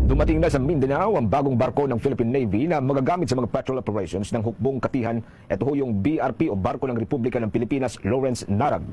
Dumating na sa Mindanao ang bagong barko ng Philippine Navy na magagamit sa mga patrol operations ng hukbong katihan. Ito ho yung BRP o Barko ng Republika ng Pilipinas, Lawrence Narag.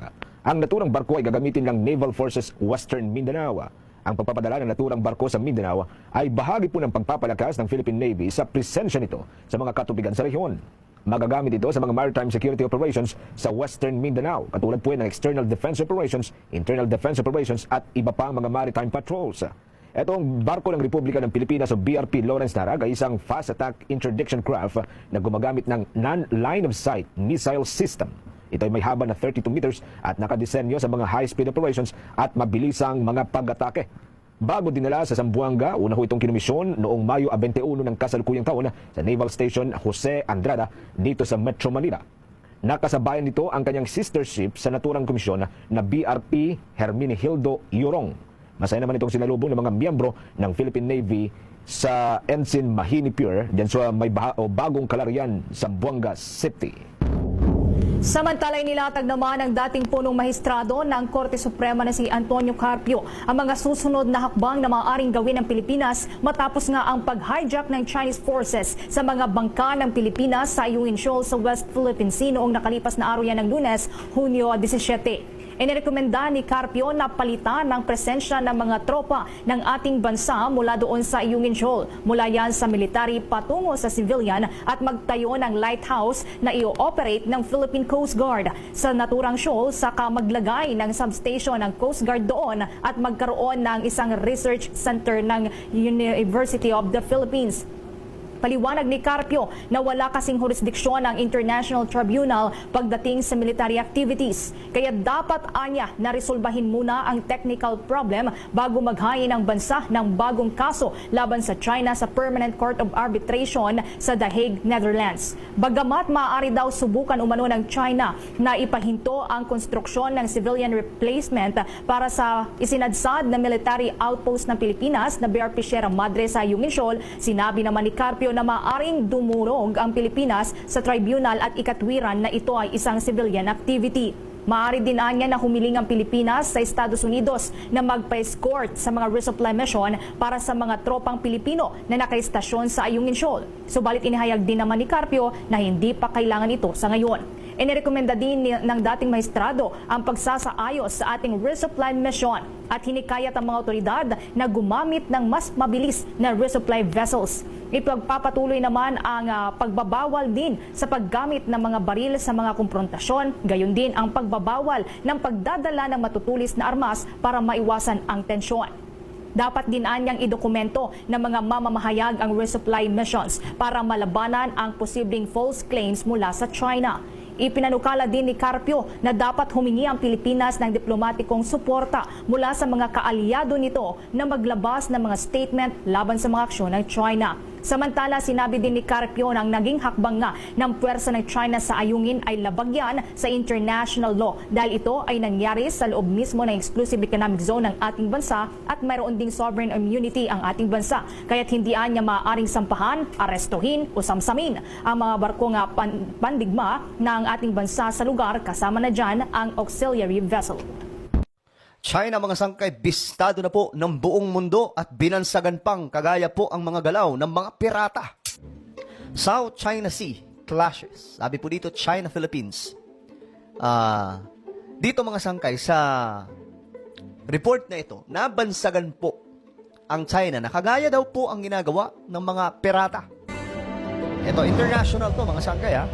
Ang naturang barko ay gagamitin ng Naval Forces Western Mindanao. Ang pagpapadala ng naturang barko sa Mindanao ay bahagi po ng pagpapalakas ng Philippine Navy sa presensya nito sa mga katubigan sa rehiyon. Magagamit ito sa mga maritime security operations sa Western Mindanao, katulad po ng external defense operations, internal defense operations at iba pang mga maritime patrols. Itong barko ng Republika ng Pilipinas o BRP Lawrence Narag ay isang fast attack interdiction craft na gumagamit ng non-line of sight missile system. Ito ay may haba na 32 meters at nakadisenyo sa mga high-speed operations at mabilisang mga pag-atake. Bago dinala sa Zamboanga, una ho itong kinumisyon noong Mayo 21 ng kasalukuyang taon sa Naval Station Jose Andrada dito sa Metro Manila. Nakasabayan nito ang kanyang sister ship sa naturang komisyon na BRP Hermenegildo Yorong. Masaya naman itong sinalubong ng mga miyembro ng Philippine Navy sa Ensign Mahini Pier dyan sa may bagong kalarian sa Zamboanga City. Samantala, inilatag naman ng dating punong mahistrado ng Korte Suprema na si Antonio Carpio ang mga susunod na hakbang na maaaring gawin ng Pilipinas matapos nga ang pag-hijack ng Chinese forces sa mga bangka ng Pilipinas sa Ayungin Shoal sa West Philippine Sea noong nakalipas na araw yan ng Lunes, Hunyo 17. Inirekomenda ni Carpio na palitan ng presensya ng mga tropa ng ating bansa mula doon sa Ayungin Shoal, mula yan sa military patungo sa civilian at magtayo ng lighthouse na i-operate ng Philippine Coast Guard sa naturang shoal, saka maglagay ng substation ng Coast Guard doon at magkaroon ng isang research center ng University of the Philippines. Paliwanag ni Carpio na wala kasing jurisdiksyon ang International Tribunal pagdating sa military activities. Kaya dapat anya na resolbahin muna ang technical problem bago maghain ang bansa ng bagong kaso laban sa China sa Permanent Court of Arbitration sa The Hague, Netherlands. Bagamat maaari daw subukan umano ng China na ipahinto ang konstruksyon ng civilian replacement para sa isinadsad na military outpost ng Pilipinas na BRP Sierra Madre sa Ayungin Shoal, sinabi naman ni Carpio na maaring dumurog ang Pilipinas sa tribunal at ikatwiran na ito ay isang civilian activity. Maaari din anya na humiling ang Pilipinas sa Estados Unidos na magpa-escort sa mga resupply mission para sa mga tropang Pilipino na nakaistasyon sa Ayungin Shoal. Subalit inihayag din naman ni Carpio na hindi pa kailangan ito sa ngayon. Inirekomenda din ng dating maestrado ang pagsasaayos sa ating resupply mission at hinikayat ang mga otoridad na gumamit ng mas mabilis na resupply vessels. Ipagpapatuloy naman ang pagbabawal din sa paggamit ng mga baril sa mga kumprontasyon, gayon din ang pagbabawal ng pagdadala ng matutulis na armas para maiwasan ang tensyon. Dapat din anyang idokumento ng mga mamamahayag ang resupply missions para malabanan ang posibleng false claims mula sa China. Ipinanukala din ni Carpio na dapat humingi ang Pilipinas ng diplomatikong suporta mula sa mga kaalyado nito na maglabas ng mga statement laban sa mga aksyon ng China. Samantala, sinabi din ni Carpio na ang naging hakbang nga ng puwersa ng China sa Ayungin ay labagyan sa international law dahil ito ay nangyari sa loob mismo ng exclusive economic zone ng ating bansa at mayroon ding sovereign immunity ang ating bansa. Kaya't hindi anya maaaring sampahan, arestuhin o samsamin ang mga barko nga pandigma ng ating bansa sa lugar, kasama na dyan ang auxiliary vessel. China mga sangkay, bistado na po ng buong mundo at binansagan pang kagaya po ang mga galaw ng mga pirata. South China Sea clashes. Sabi po dito, China-Philippines. Dito mga sangkay, sa report na ito, nabansagan po ang China na kagaya daw po ang ginagawa ng mga pirata. Ito, international to mga sangkay ha.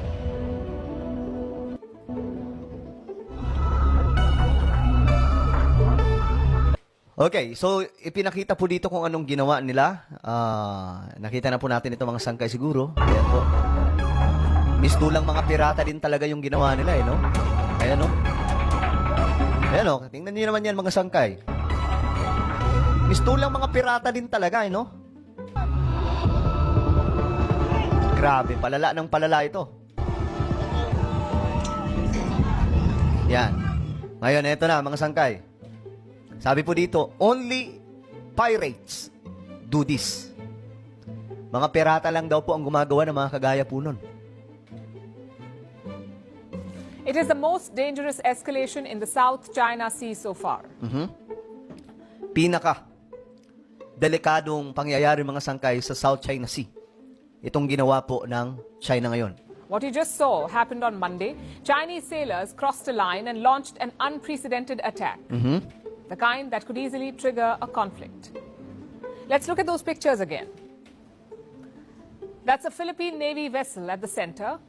Okay, so ipinakita po dito kung anong ginawa nila. Nakita na po natin ito mga sangkay siguro. Ayan po. Mistulang mga pirata din talaga yung ginawa nila no? Ayan no? Ayan no? Tingnan niyo naman yan mga sangkay. Mistulang mga pirata din talaga no? Grabe, palala ng palala ito. Yan. Ngayon, ito na mga sangkay. Sabi po dito, only pirates do this. Mga pirata lang daw po ang gumagawa ng mga kagaya po nun. It is the most dangerous escalation in the South China Sea so far. delikadong pangyayari mga sangkay sa South China Sea. Itong ginawa po ng China ngayon. What you just saw happened on Monday. Chinese sailors crossed a line and launched an unprecedented attack. The kind that could easily trigger a conflict. Let's look at those pictures again. That's a Philippine Navy vessel at the center,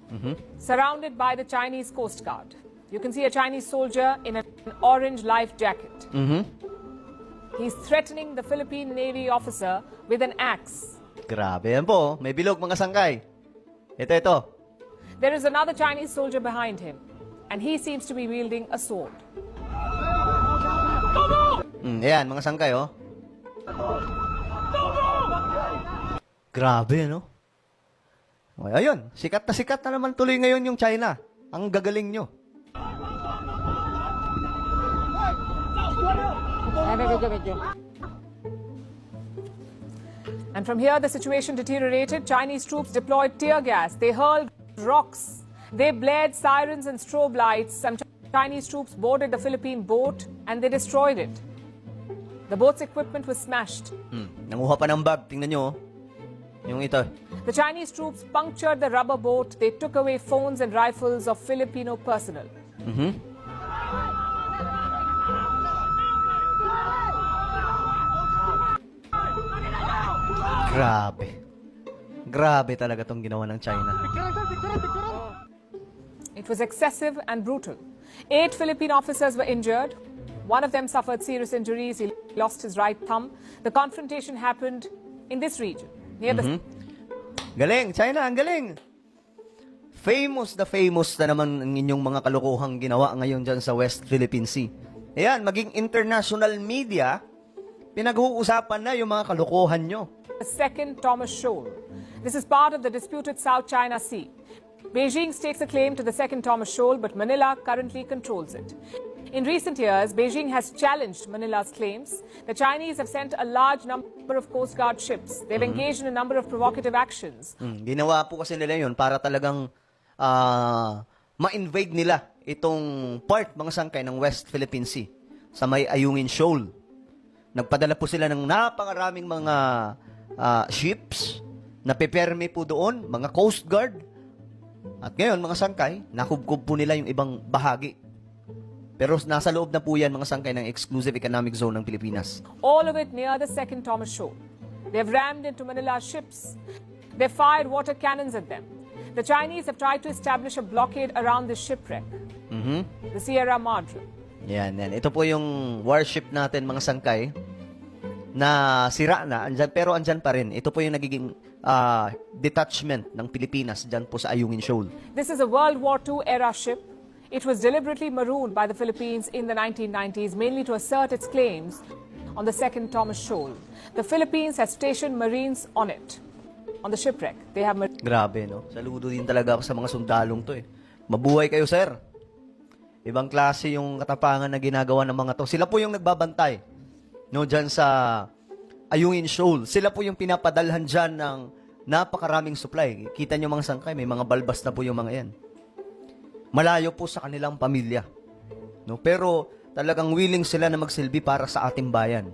surrounded by the Chinese Coast Guard. You can see a Chinese soldier in an orange life jacket. He's threatening the Philippine Navy officer with an axe. Grabe yan po. May bilog mga sangkay. Ito. There is another Chinese soldier behind him, and he seems to be wielding a sword. Ayan, mga sangkay, oh. Grabe, no? Okay, ayun, sikat na naman tuloy ngayon yung China. Ang gagaling nyo. And from here, the situation deteriorated. Chinese troops deployed tear gas. They hurled rocks. They blared sirens and strobe lights. Some Chinese troops boarded the Philippine boat and they destroyed it. The boat's equipment was smashed. Nanguha pa ng bag. Tingnan nyo, oh. Yung ito. The Chinese troops punctured the rubber boat. They took away phones and rifles of Filipino personnel. Grabe. Grabe talaga tong ginawa ng China. It was excessive and brutal. 8 Philippine officers were injured. One of them suffered serious injuries. He lost his right thumb. The confrontation happened in this region, near the Galing, China, ang galing. Famous na naman ang inyong mga kalokohang ginawa ngayon dyan sa West Philippine Sea. Ayan, maging international media, pinag-uusapan na yung mga kalokohan nyo. second Thomas Shoal. This is part of the disputed South China Sea. Beijing stakes a claim to the second Thomas Shoal, but Manila currently controls it. In recent years, Beijing has challenged Manila's claims. The Chinese have sent a large number of Coast Guard ships. They've engaged in a number of provocative actions. Ginawa po kasi nila yun para talagang ma-invade nila itong part, mga sangkay ng West Philippine Sea sa may Ayungin Shoal. Nagpadala po sila ng napakaraming mga ships na peperme po doon, mga Coast Guard. At ngayon, mga sangkay, nakubkob po nila yung ibang bahagi. Pero nasa loob na po yan, mga sangkay, ng exclusive economic zone ng Pilipinas. All of it near the second Thomas Shoal. They've rammed into Manila's ships. They've fired water cannons at them. The Chinese have tried to establish a blockade around this shipwreck, the Sierra Madre. Yan. Ito po yung warship natin, mga sangkay, na sira na, pero andyan pa rin. Ito po yung nagiging detachment ng Pilipinas dyan po sa Ayungin Shoal. This is a World War II era ship. It was deliberately marooned by the Philippines in the 1990s, mainly to assert its claims on the second Thomas Shoal. The Philippines has stationed Marines on it, on the shipwreck. They have Grabe, no? Saludo din talaga ako sa mga sundalong to, eh. Mabuhay kayo, sir. Ibang klase yung katapangan na ginagawa ng mga to. Sila po yung nagbabantay, no, dyan sa Ayungin Shoal. Sila po yung pinapadalhan dyan ng napakaraming supply. Kita nyo mga sangkay, may mga balbas na po yung mga yan. Malayo po sa kanilang pamilya. No? Pero talagang willing sila na magsilbi para sa ating bayan.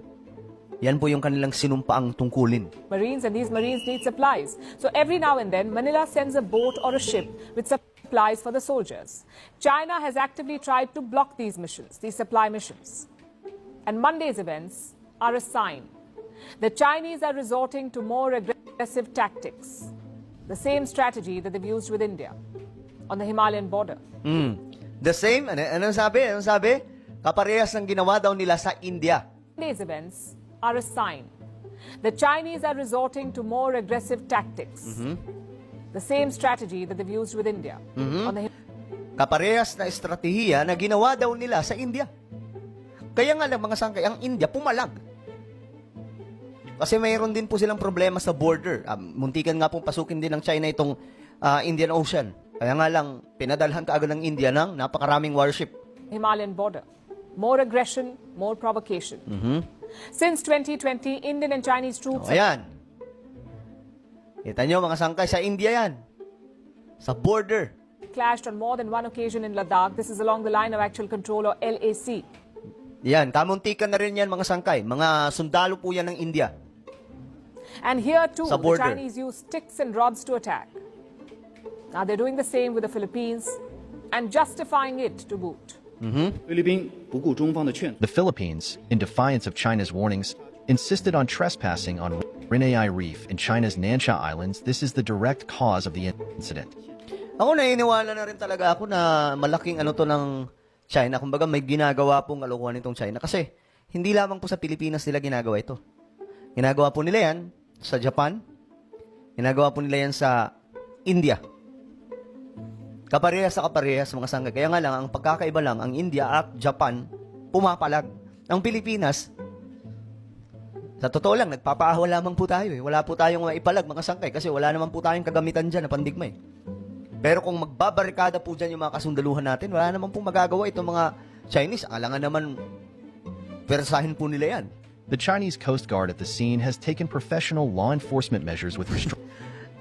Yan po yung kanilang sinumpaang tungkulin. Marines, and these Marines need supplies. So every now and then, Manila sends a boat or a ship with supplies for the soldiers. China has actively tried to block these missions, these supply missions. And Monday's events are a sign. The Chinese are resorting to more aggressive tactics. The same strategy that they've used with India on the Himalayan border. The same? Anong sabi? Kaparehas ng ginawa daw nila sa India. Today's events are a sign. The Chinese are resorting to more aggressive tactics. The same strategy that they've used with India. On the Kaparehas na estratehiya na ginawa daw nila sa India. Kaya nga lang, mga sangkay, ang India pumalag. Kasi mayroon din po silang problema sa border. Muntikan nga pong pasukin din ng China itong Indian Ocean. Kaya nga lang, pinadalhan kaagad ng India ng napakaraming warship. Himalayan border. More aggression, more provocation. Since 2020, Indian and Chinese troops Ayan. Kita nyo, mga sangkay, sa India yan. Sa border. clashed on more than one occasion in Ladakh. This is along the line of actual control, or LAC. Yan, kamuntikan na rin yan, mga sangkay. Mga sundalo po yan ng India. And here too, Sa the border. Chinese use sticks and rods to attack. Now they're doing the same with the Philippines and justifying it to boot. 菲律宾不顾中方的劝阻， The Philippines, in defiance of China's warnings, insisted on trespassing on Rinay Reef in China's Nansha Islands. This is the direct cause of the incident. Ako naniniwala na rin talaga ako na malaking ano to ng China. Kumbaga may ginagawa pong kalokohan itong China. Kasi hindi lamang po sa Pilipinas nila ginagawa ito. Ginagawa po nila yan sa Japan. Ginagawa po nila yan sa India. Kaparehas sa kaparehas mga sangkay. Kaya nga lang, ang pagkakaiba lang, ang India at Japan, pumapalag. Ang Pilipinas, sa totoo lang, nagpapaawa lamang po tayo. Wala po tayong maipalag mga sangkay kasi wala naman po tayong kagamitan dyan na pandigma eh. Pero kung magbabarikada po dyan yung mga kasundaluhan natin, wala naman pong magagawa itong mga Chinese. Alangan naman, persahin po nila yan. The Chinese Coast Guard at the scene has taken professional law enforcement measures with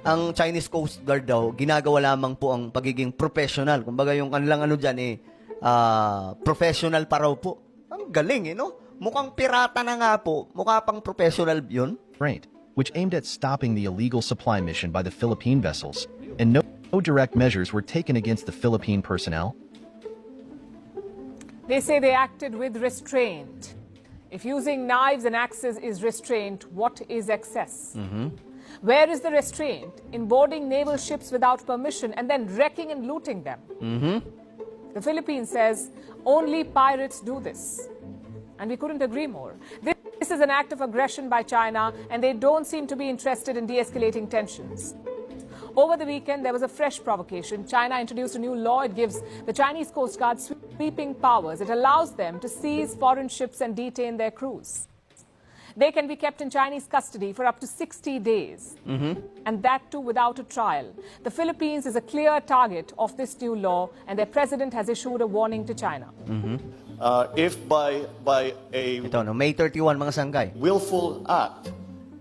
Ang Chinese Coast Guard daw, ginagawa lamang po ang pagiging professional. Kumbaga yung kanilang ano dyan professional pa raw po. Ang galing no? Mukhang pirata na nga po. Mukha pang professional yun. restraint, which aimed at stopping the illegal supply mission by the Philippine vessels, and no direct measures were taken against the Philippine personnel. They say they acted with restraint. If using knives and axes is restraint, what is excess? Where is the restraint in boarding naval ships without permission and then wrecking and looting them? The Philippines says only pirates do this. And we couldn't agree more. This is an act of aggression by China, and they don't seem to be interested in de-escalating tensions. Over the weekend, there was a fresh provocation. China introduced a new law. It gives the Chinese Coast Guard sweeping powers. It allows them to seize foreign ships and detain their crews. They can be kept in Chinese custody for up to 60 days, and that too without a trial. The Philippines is a clear target of this new law, and their president has issued a warning to China. If by a Ito, no, May 31, mga sangkay. willful act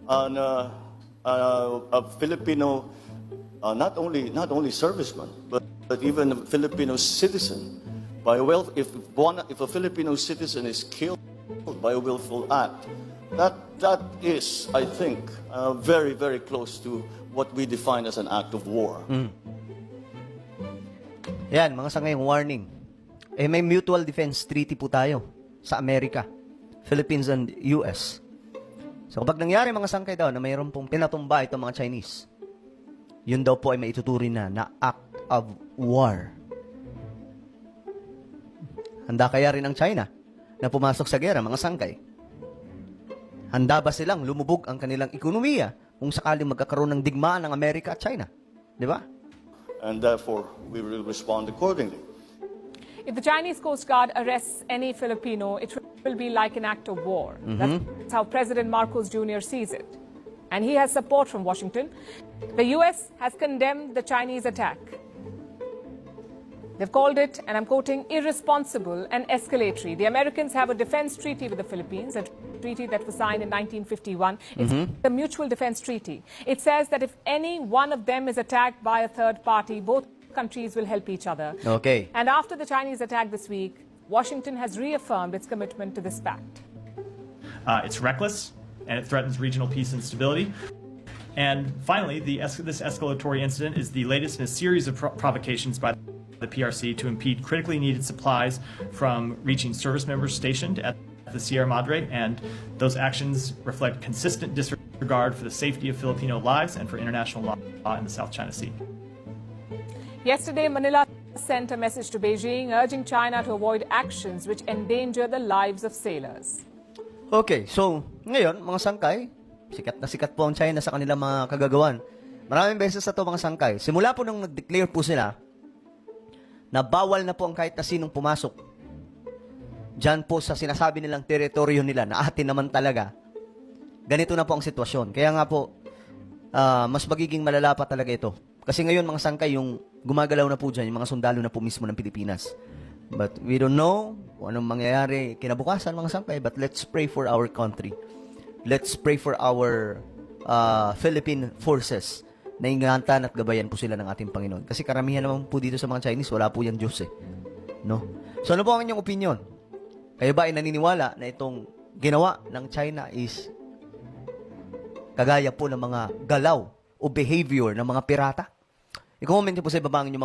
on a Filipino, not only serviceman, but even a Filipino citizen, if a Filipino citizen is killed by a willful act, that is, I think, very, very close to what we define as an act of war. Yan, mga sangkay, warning. May mutual defense treaty po tayo sa Amerika, Philippines and US. So kapag nangyari mga sangkay daw na mayroon pong pinatumba itong mga Chinese, yun daw po ay maituturing na act of war. Handa kaya rin ang China na pumasok sa gera, mga sangkay? Handa ba silang lumubog ang kanilang ekonomiya kung sakaling magkakaroon ng digmaan ng Amerika at China? Di ba? And therefore, we will respond accordingly. If the Chinese Coast Guard arrests any Filipino, it will be like an act of war. That's how President Marcos Jr. sees it. And he has support from Washington. The U.S. has condemned the Chinese attack. They've called it, and I'm quoting, irresponsible and escalatory. The Americans have a defense treaty with the Philippines, a treaty that was signed in 1951. It's the Mutual Defense Treaty. It says that if any one of them is attacked by a third party, both countries will help each other. Okay. And after the Chinese attack this week, Washington has reaffirmed its commitment to this pact. It's reckless, and it threatens regional peace and stability. And finally, this escalatory incident is the latest in a series of provocations by the PRC to impede critically needed supplies from reaching service members stationed at the Sierra Madre, and those actions reflect consistent disregard for the safety of Filipino lives and for international law in the South China Sea. Yesterday, Manila sent a message to Beijing urging China to avoid actions which endanger the lives of sailors. Okay, so ngayon, mga sangkay, sikat na sikat po ang China sa kanilang mga kagagawan. Maraming beses na ito mga sangkay. Simula po nung nag-declare po sila na bawal na po ang kahit na sinong pumasok diyan po sa sinasabi nilang teritoryo nila na atin naman talaga. Ganito na po ang sitwasyon. Kaya nga po, mas magiging malala pa talaga ito. Kasi ngayon mga sangkay, yung gumagalaw na po dyan, yung mga sundalo na po mismo ng Pilipinas. But we don't know kung anong mangyayari kinabukasan mga sangkay, but let's pray for our country. Let's pray for our Philippine forces na ingatan at gabayan po sila ng ating Panginoon. Kasi karamihan naman po dito sa mga Chinese, wala po yan Diyos No? So ano po ang inyong opinion? Kayo ba ay naniniwala na itong ginawa ng China is kagaya po ng mga galaw o behavior ng mga pirata? I-comment niyo po sa ibaba ang inyong mga